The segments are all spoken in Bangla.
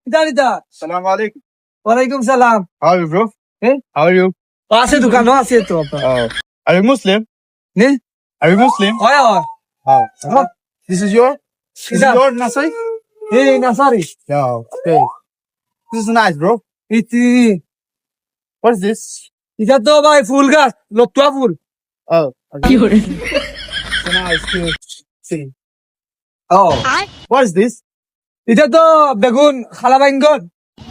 Itanita. Salam alaikum. Walaikum salam. How are you, bro? Eh? How are you? Paase dukaan আছে তো আপনার। Are you Muslim? Ne? Are you Muslim? হয় হয়। Oh. This is your? This is Ida. your Nasai? এই নাসারি। Yeah. Okay. This is nice, bro. ইতি What is this? এটা তো ভাই ফুল গাছ, লতুয়া ফুল। Oh. কি করে So nice to see. Oh. What is this? এটা তো বেগুন খালা বাইঙ্গন।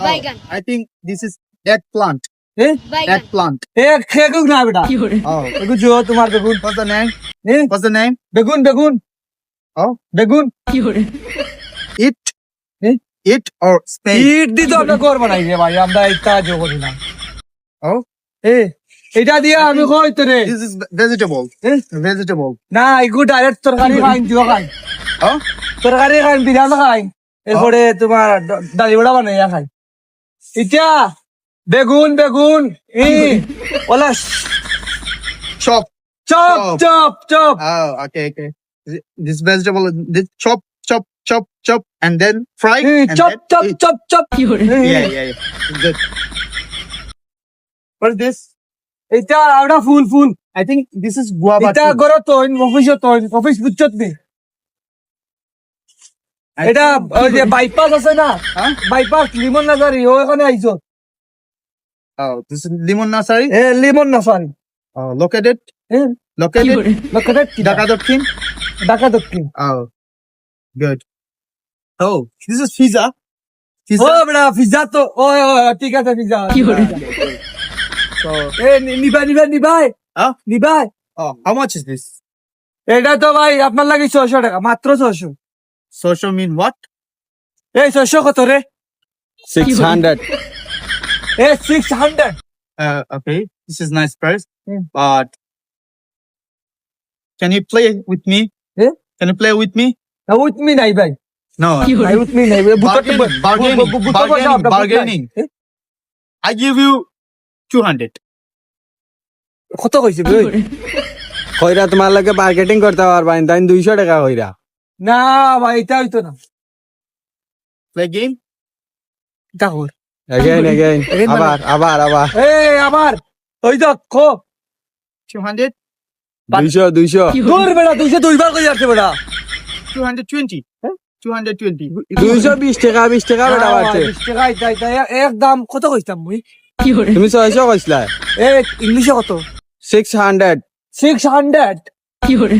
বাইগান I think this is eggplant. A বাইগান Eggplant. এ খেগু না বেটা। কি করে Oh. বেগুন জো তোমার বেগুন। What's the name? A What's the name? বেগুন বেগুন। Oh. বেগুন। কি করে It. Eh? It or Spain? ইট দি তো আমরা করব না রে ভাই, আমরা ইটা জো করি না। Oh. এ এটা দিয়া আমি কই তোরে। This is vegetable. Eh? Vegetable. না এগু ডাইরেক্ট তরকারি খাই দিও খাই। Oh. তরকারি খাই বিরিয়ানি খাই। এরপরে তোমার ডালি বড়া বানাইয়া খাই। ইটা বেগুন বেগুন ই ওলা Chop. Chop Chop. Chop chop. Oh, okay. This vegetable, this chop, and then fry. And chop then chop eat. Chop chop. Yeah. Good. What is this? এটা আউডা ফুল ফুল। I think this is guava. এটা tree. গরো তো অফিস বুঝছত নি। I এটা think- ওই যে বাইপাস আছে না, Huh? বাইপাস লিমন নার্সারি ওখানে আইছো। Oh, this is lemon nursery. A Limon nursery. Oh, located. এ কি Located. করে লক্ষাতে Dhaka Dakhin. ঢাকা দক্ষিণ। Oh, good. Oh, this is pizza. ও বড়া পিজ্জা তো ও ঠিক আছে পিজ্জা। কি করে So, A নিবাই huh? নিবাই। Oh, how much is this? এটা তো ভাই আপনার লাগে 600 টাকা, মাত্র 600। Social mean what? এই 600 কত রে? 600. এ 600। Okay, this is nice price. Hmm. But can you play with me? Eh? Can you play with me? না উইথ মি নাই ভাই। No. কি করে নাই উইথ মি নাই। Bargaining. I give you 200. কত কইছে কি ভাই? করে কইরা তোমার লাগে মার্কেটিং করতে পারবা তাই 200 টাকা কইরা। না ভাই এটা হইতো না। Play game? এটা কর। Again. Again মানে- আবার। এই আমার ওই তো কো 200? 200. কি করে দূর বেড়া 200 দুইবার কই যাচ্ছে বেড়া। 220. Eh? 220. 220 টাকা বেটা বাড়ছে। 20 টাকা এটা একদম কত কইতাম মুই? কি করে তুমি 600 কইছলা। এ ইংলিশে কত? 600. 600। কি করে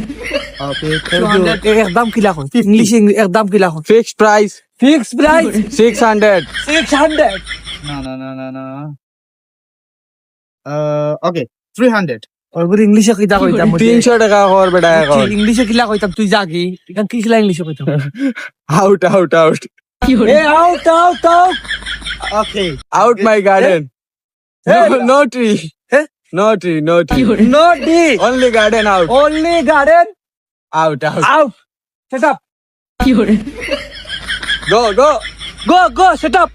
Okay, 200. একদম কিলা কই? ইংলিশে একদম কিলা কই? Fixed price fix price 600. 600। No. Okay, 300. ওর ইংলিশে কিটা কইতাম? 300 টাকা কর বেটা এখন। ইংলিশে কিলা কইতাম তুই জাগি। এখন কি কিলা ইংলিশে কইতাম? Out. কি করে এ out. Okay. Out my garden. Hey. No tree. Eh? No tree. কি করে নো ডি Only garden out. only garden Out. out. Set up. কি করে Go. Go set up.